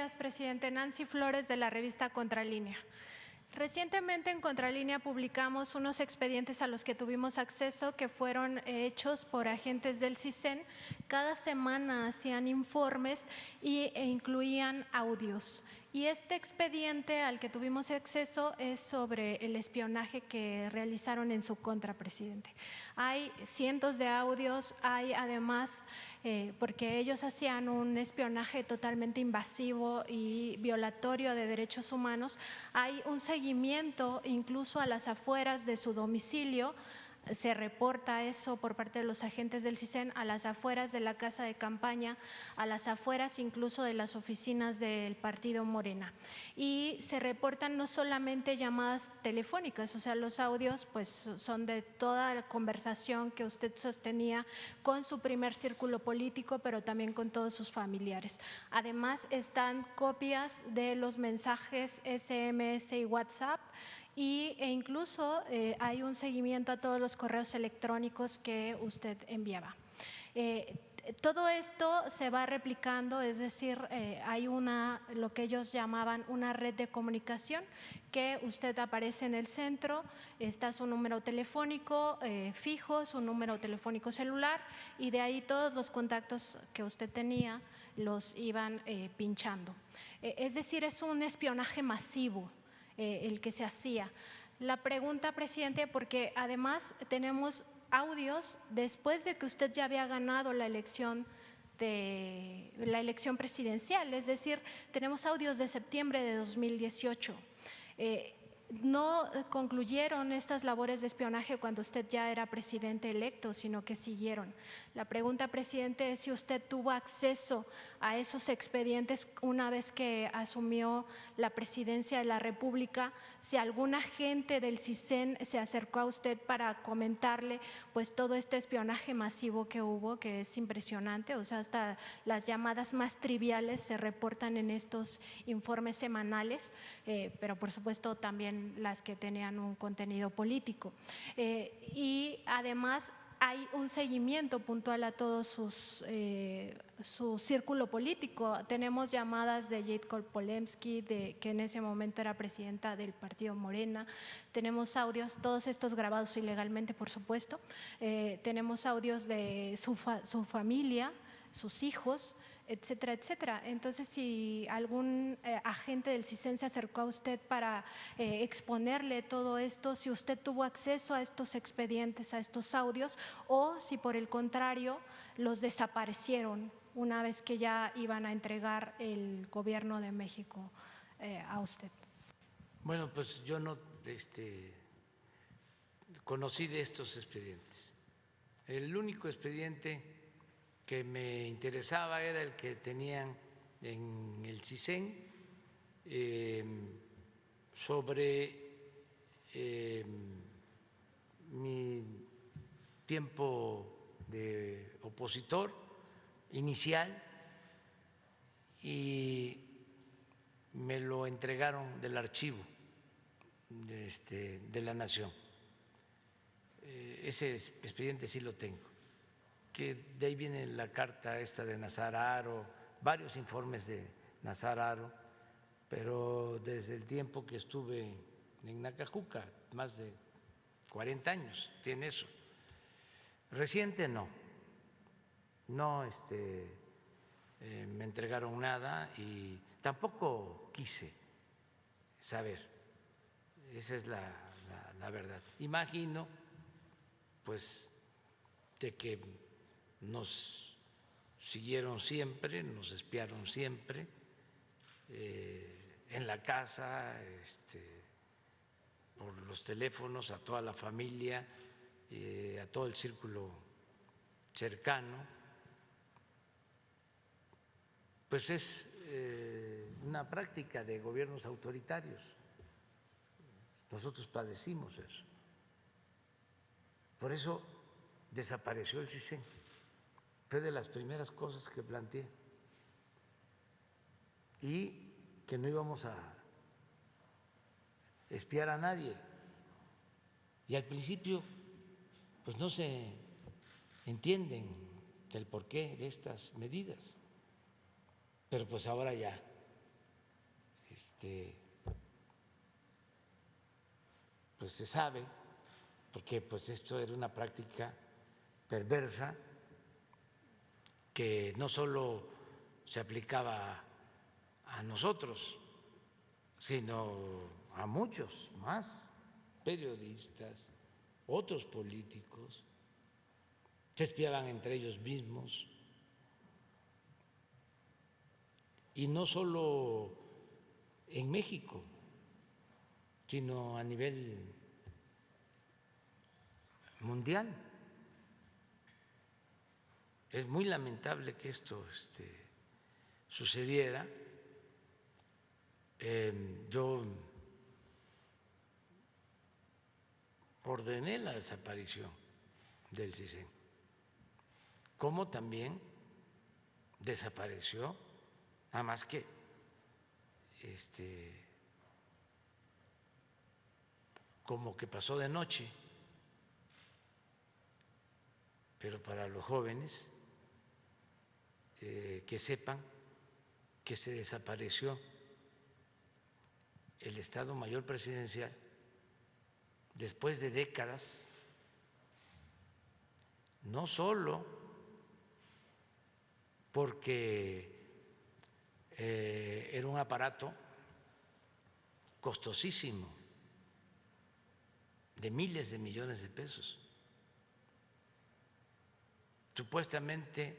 días, presidente. Nancy Flores, de la revista Contralínea. Recientemente en Contralínea publicamos unos expedientes a los que tuvimos acceso que fueron hechos por agentes del CISEN. Cada semana hacían informes e incluían audios. Y este expediente al que tuvimos acceso es sobre el espionaje que realizaron en su contra, presidente. Hay cientos de audios, hay además, porque ellos hacían un espionaje totalmente invasivo y violatorio de derechos humanos, hay un seguimiento incluso a las afueras de su domicilio. Se reporta eso por parte de los agentes del CISEN a las afueras de la casa de campaña, a las afueras incluso de las oficinas del partido Morena. Y se reportan no solamente llamadas telefónicas, o sea, los audios pues son de toda la conversación que usted sostenía con su primer círculo político, pero también con todos sus familiares. Además están copias de los mensajes SMS y WhatsApp, e incluso hay un seguimiento a todos los correos electrónicos que usted enviaba. Todo esto se va replicando, es decir, hay lo que ellos llamaban una red de comunicación, que usted aparece en el centro, está su número telefónico fijo, su número telefónico celular, y de ahí todos los contactos que usted tenía los iban pinchando. Es decir, es un espionaje masivo el que se hacía. La pregunta, presidente, porque además tenemos audios después de que usted ya había ganado la elección presidencial, es decir, tenemos audios de septiembre de 2018. No concluyeron estas labores de espionaje cuando usted ya era presidente electo, sino que siguieron. La pregunta, presidente, es si usted tuvo acceso a esos expedientes una vez que asumió la presidencia de la República, si algún agente del CISEN se acercó a usted para comentarle pues todo este espionaje masivo que hubo, que es impresionante, o sea, hasta las llamadas más triviales se reportan en estos informes semanales, pero por supuesto también las que tenían un contenido político. Y además hay un seguimiento puntual a todo su círculo político. Tenemos llamadas de Jade Kolpolemsky, que en ese momento era presidenta del partido Morena. Tenemos audios, todos estos grabados ilegalmente, por supuesto. Tenemos audios de su familia, sus hijos, etcétera, etcétera. Entonces, si algún agente del CISEN se acercó a usted para exponerle todo esto, si usted tuvo acceso a estos expedientes, a estos audios, o si por el contrario los desaparecieron una vez que ya iban a entregar el gobierno de México a usted. Bueno, pues yo no conocí de estos expedientes. El único expediente que me interesaba era el que tenían en el CISEN sobre mi tiempo de opositor inicial, y me lo entregaron del archivo de la Nación. Ese expediente sí lo tengo, que de ahí viene la carta esta de Nazar Haro, varios informes de Nazar Haro, pero desde el tiempo que estuve en Nacajuca, más de 40 años tiene eso. Reciente no me entregaron nada y tampoco quise saber, esa es la verdad. Imagino pues de que nos siguieron siempre, nos espiaron siempre, en la casa, por los teléfonos, a toda la familia, a todo el círculo cercano. Pues es una práctica de gobiernos autoritarios. Nosotros padecimos eso. Por eso desapareció el CISEN. Fue de las primeras cosas que planteé, y que no íbamos a espiar a nadie. Y al principio pues no se entienden el porqué de estas medidas, pero pues ahora ya pues se sabe, porque pues esto era una práctica perversa que no solo se aplicaba a nosotros, sino a muchos más periodistas, otros políticos, se espiaban entre ellos mismos, y no solo en México, sino a nivel mundial. Es muy lamentable que esto sucediera. Yo ordené la desaparición del CISEN, como también desapareció, nada más que como que pasó de noche, pero para los jóvenes que sepan que se desapareció el Estado Mayor Presidencial después de décadas, no solo porque era un aparato costosísimo, de miles de millones de pesos. Supuestamente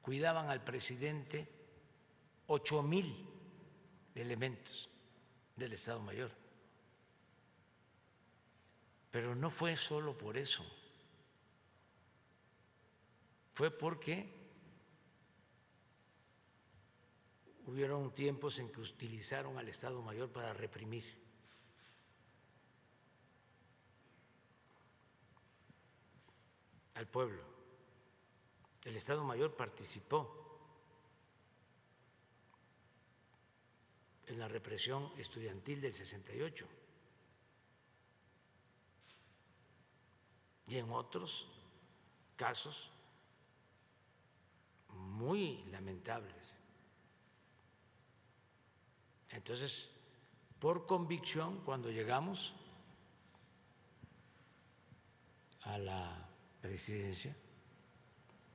cuidaban al presidente 8,000 elementos del Estado Mayor. Pero no fue solo por eso, fue porque hubieron tiempos en que utilizaron al Estado Mayor para reprimir. Al pueblo. El Estado Mayor participó en la represión estudiantil del 68 y en otros casos muy lamentables. Entonces, por convicción, cuando llegamos a la presidencia,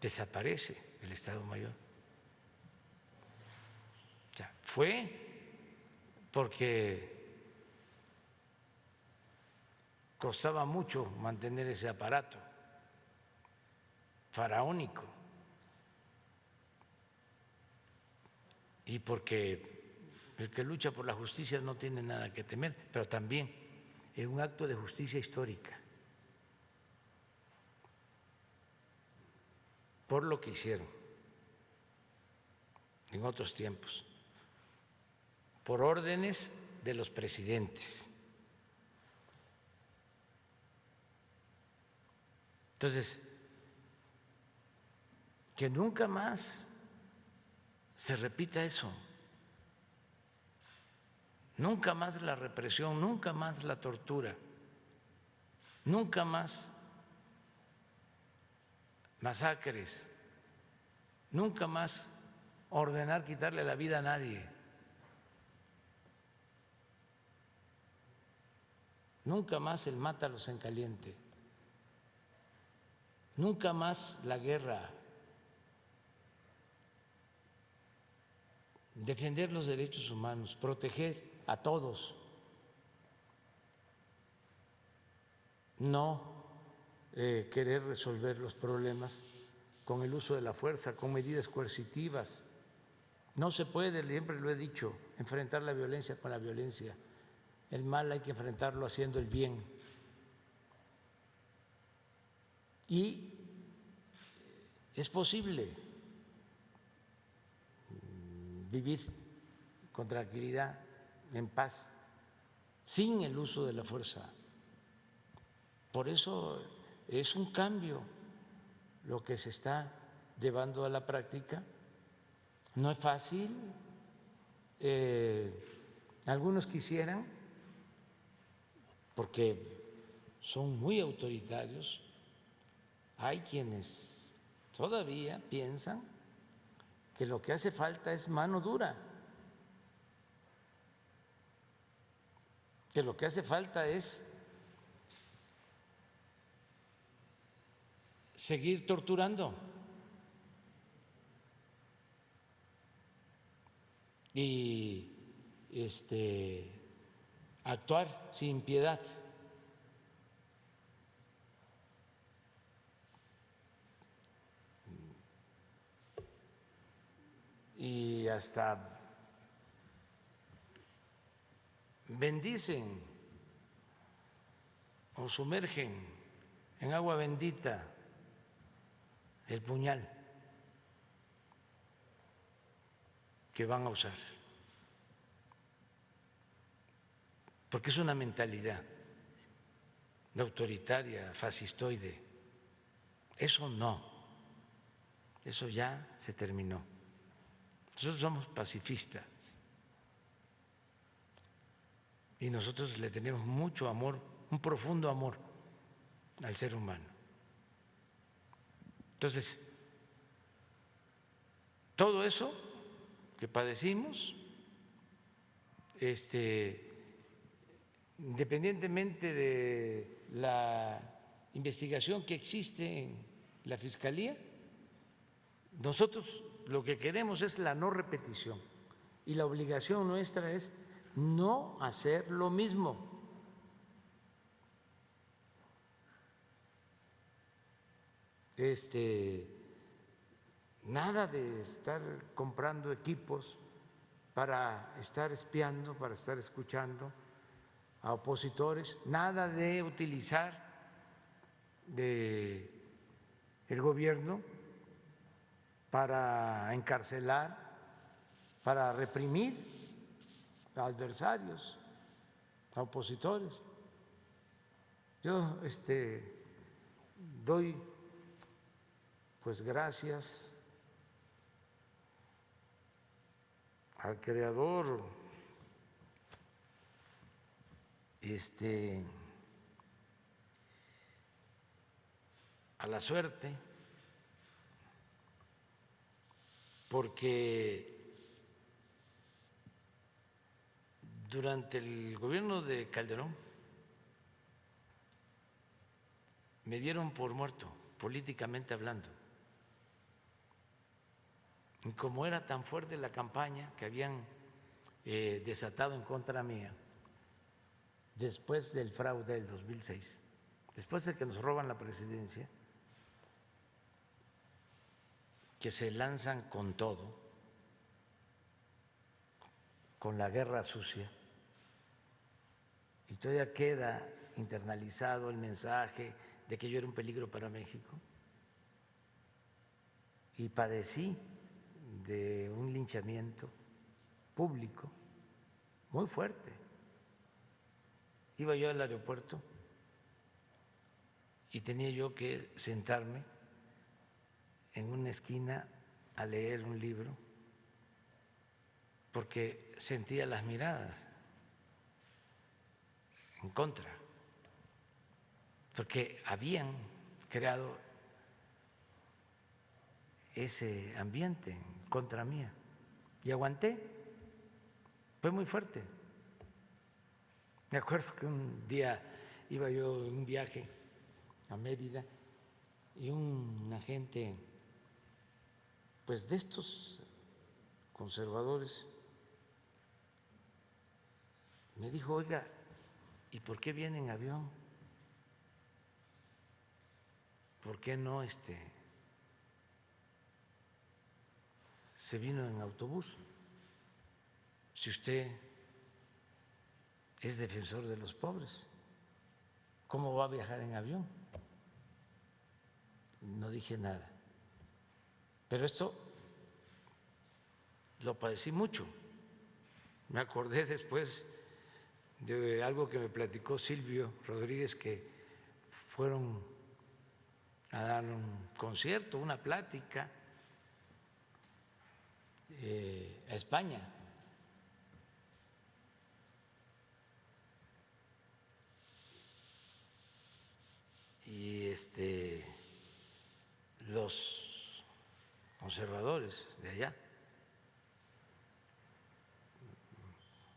desaparece el Estado Mayor. O sea, fue porque costaba mucho mantener ese aparato faraónico y porque el que lucha por la justicia no tiene nada que temer, pero también es un acto de justicia histórica por lo que hicieron en otros tiempos, por órdenes de los presidentes. Entonces, que nunca más se repita eso, nunca más la represión, nunca más la tortura, nunca más masacres, nunca más ordenar quitarle la vida a nadie, nunca más el mátalos en caliente, nunca más la guerra, defender los derechos humanos, proteger a todos, no querer resolver los problemas con el uso de la fuerza, con medidas coercitivas. No se puede, siempre lo he dicho, enfrentar la violencia con la violencia. El mal hay que enfrentarlo haciendo el bien. Y es posible vivir con tranquilidad, en paz, sin el uso de la fuerza. Por eso es un cambio lo que se está llevando a la práctica. No es fácil. Algunos quisieran, porque son muy autoritarios, hay quienes todavía piensan que lo que hace falta es mano dura, que lo que hace falta es seguir torturando y actuar sin piedad. Y hasta bendicen o sumergen en agua bendita el puñal que van a usar, porque es una mentalidad autoritaria, fascistoide. Eso no, eso ya se terminó. Nosotros somos pacifistas y nosotros le tenemos mucho amor, un profundo amor al ser humano. Entonces, todo eso que padecimos, independientemente de la investigación que existe en la Fiscalía, nosotros lo que queremos es la no repetición y la obligación nuestra es no hacer lo mismo. Nada de estar comprando equipos para estar espiando, para estar escuchando a opositores, nada de utilizar el gobierno para encarcelar, para reprimir a adversarios, a opositores. Yo doy pues gracias al Creador, a la suerte, porque durante el gobierno de Calderón me dieron por muerto, políticamente hablando. Y como era tan fuerte la campaña que habían desatado en contra mía después del fraude del 2006, después de que nos roban la presidencia, que se lanzan con todo, con la guerra sucia, y todavía queda internalizado el mensaje de que yo era un peligro para México, y padecí de un linchamiento público muy fuerte. Iba yo al aeropuerto y tenía yo que sentarme en una esquina a leer un libro porque sentía las miradas en contra, porque habían creado ese ambiente en contra mía y aguanté, fue muy fuerte. Me acuerdo que un día iba yo en un viaje a Mérida y un agente pues de estos conservadores me dijo: oiga, ¿y por qué viene en avión? ¿Por qué no se vino en autobús? Si usted es defensor de los pobres, ¿cómo va a viajar en avión? No dije nada, pero esto lo padecí mucho. Me acordé después de algo que me platicó Silvio Rodríguez, que fueron a dar un concierto, una plática a España. Y los conservadores de allá,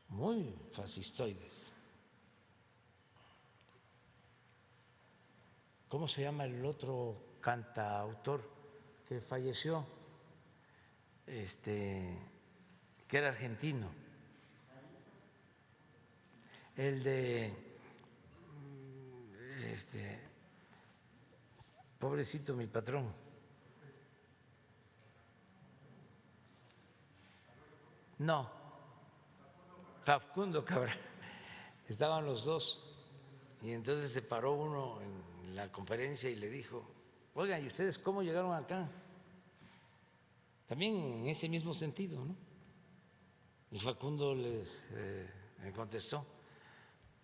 muy fascistoides, ¿cómo se llama el otro cantautor que falleció? Que era argentino. El de pobrecito mi patrón. No, Facundo Cabral. Estaban los dos. Y entonces se paró uno en la conferencia y le dijo: oigan, ¿y ustedes cómo llegaron acá? También en ese mismo sentido, ¿no? Y Facundo les contestó: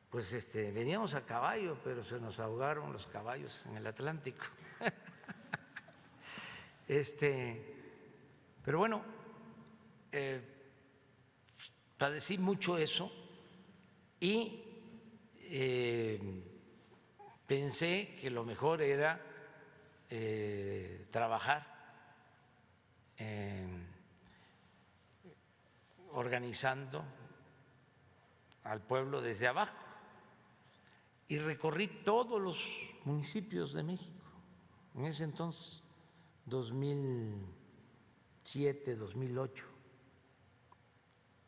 pues veníamos a caballo, pero se nos ahogaron los caballos en el Atlántico. Pero bueno, padecí mucho eso y pensé que lo mejor era trabajar organizando al pueblo desde abajo, y recorrí todos los municipios de México en ese entonces, 2007, 2008.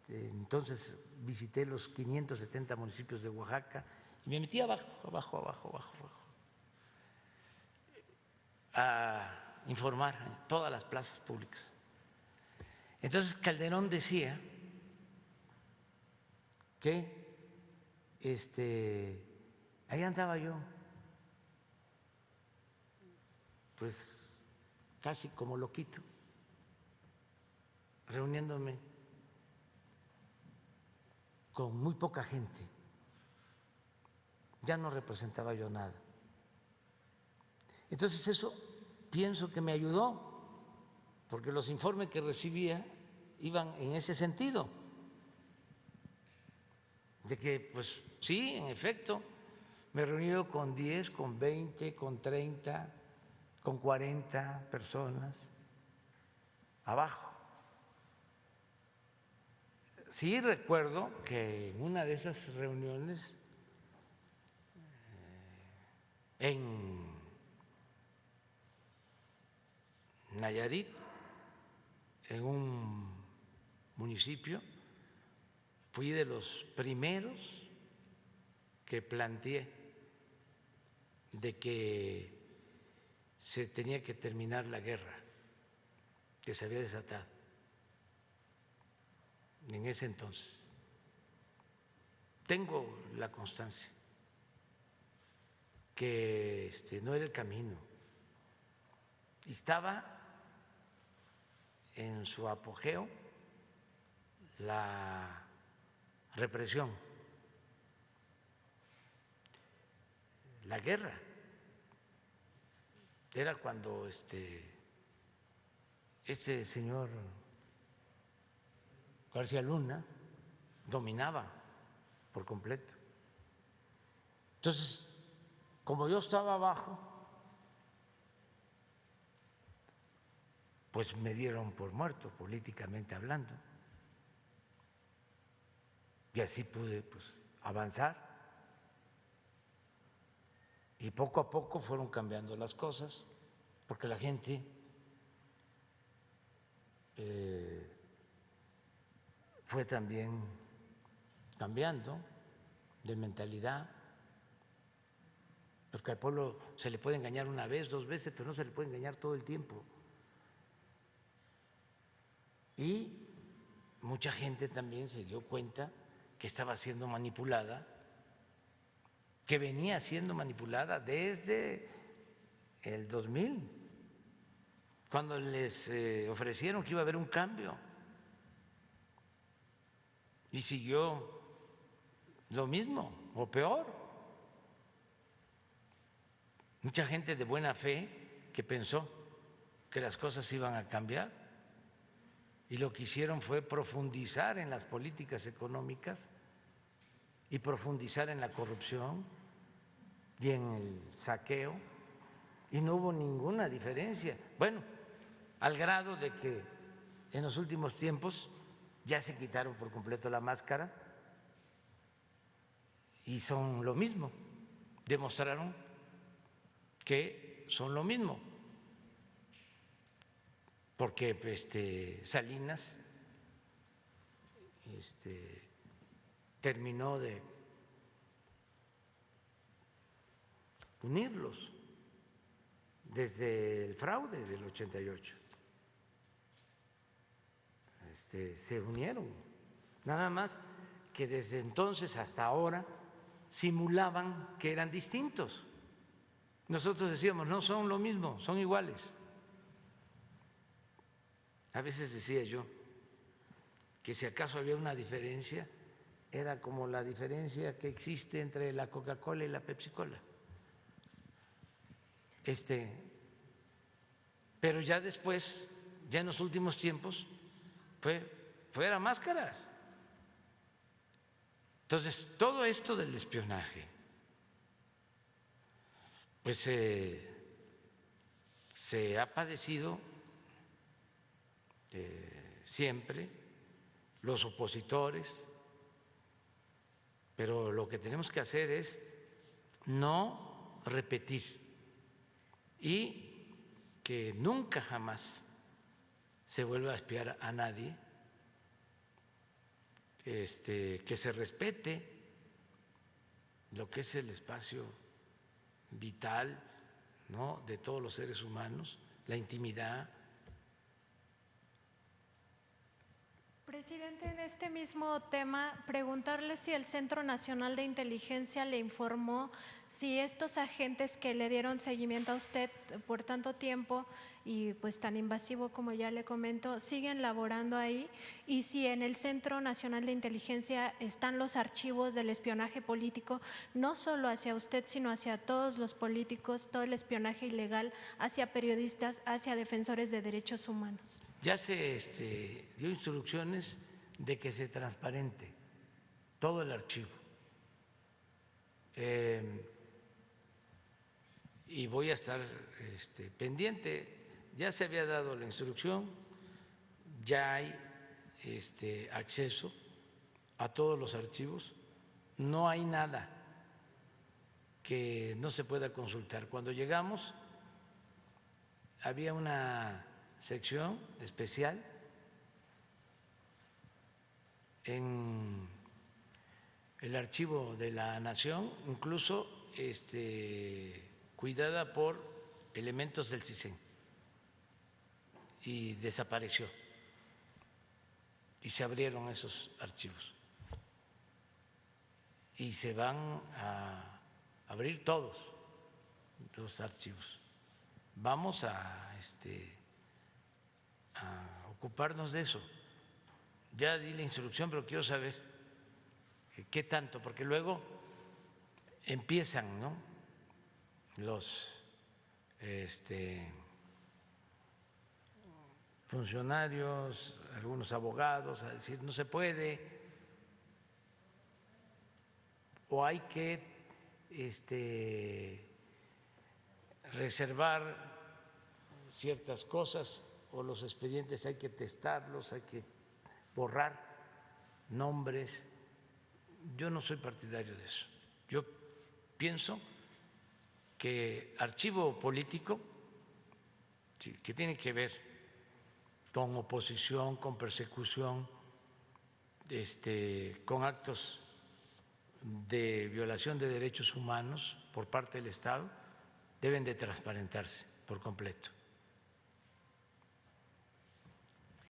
Entonces visité los 570 municipios de Oaxaca y me metí abajo, a informar en todas las plazas públicas. Entonces Calderón decía que ahí andaba yo, pues casi como loquito, reuniéndome con muy poca gente. Ya no representaba yo nada. Entonces eso pienso que me ayudó, porque los informes que recibía iban en ese sentido, de que pues sí, en efecto, me he reunido con 10, con 20, con 30, con 40 personas abajo. Sí recuerdo que en una de esas reuniones en Nayarit, en un municipio, fui de los primeros que planteé de que se tenía que terminar la guerra que se había desatado en ese entonces. Tengo la constancia que no era el camino. Estaba en su apogeo la represión, la guerra. Era cuando este señor García Luna dominaba por completo. Entonces, como yo estaba abajo, pues me dieron por muerto, políticamente hablando, y así pude pues avanzar, y poco a poco fueron cambiando las cosas, porque la gente fue también cambiando de mentalidad, porque al pueblo se le puede engañar una vez, 2 veces, pero no se le puede engañar todo el tiempo. Y mucha gente también se dio cuenta que estaba siendo manipulada, que venía siendo manipulada desde el 2000, cuando les ofrecieron que iba a haber un cambio, y siguió lo mismo o peor. Mucha gente de buena fe que pensó que las cosas iban a cambiar, y lo que hicieron fue profundizar en las políticas económicas y profundizar en la corrupción y en el saqueo, y no hubo ninguna diferencia. Bueno, al grado de que en los últimos tiempos ya se quitaron por completo la máscara y son lo mismo. Demostraron que son lo mismo, porque Salinas terminó de unirlos desde el fraude del 88. Se unieron, nada más que desde entonces hasta ahora simulaban que eran distintos. Nosotros decíamos, no son lo mismo, son iguales. A veces decía yo que si acaso había una diferencia, era como la diferencia que existe entre la Coca-Cola y la Pepsi-Cola. Pero ya después, ya en los últimos tiempos, fuera máscaras. Entonces, todo esto del espionaje, pues se ha padecido siempre, los opositores, pero lo que tenemos que hacer es no repetir y que nunca jamás se vuelva a espiar a nadie, que se respete lo que es el espacio vital, ¿no?, de todos los seres humanos, la intimidad. Presidente, en este mismo tema, preguntarle si el Centro Nacional de Inteligencia le informó si estos agentes que le dieron seguimiento a usted por tanto tiempo y pues tan invasivo como ya le comento, siguen laborando ahí, y si en el Centro Nacional de Inteligencia están los archivos del espionaje político, no solo hacia usted, sino hacia todos los políticos, todo el espionaje ilegal hacia periodistas, hacia defensores de derechos humanos. Ya se dio instrucciones de que se transparente todo el archivo. Y voy a estar pendiente. Ya se había dado la instrucción, ya hay acceso a todos los archivos, no hay nada que no se pueda consultar. Cuando llegamos había una sección especial en el Archivo de la Nación, incluso cuidada por elementos del CISEN, y desapareció y se abrieron esos archivos y se van a abrir todos los archivos. Vamos a ocuparnos de eso. Ya di la instrucción, pero quiero saber qué tanto, porque luego empiezan, ¿no?, los funcionarios, algunos abogados, a decir no se puede, o hay que reservar ciertas cosas, o los expedientes hay que testarlos, hay que borrar nombres. Yo no soy partidario de eso. Yo pienso que archivo político, que tiene que ver con oposición, con persecución, con actos de violación de derechos humanos por parte del Estado, deben de transparentarse por completo.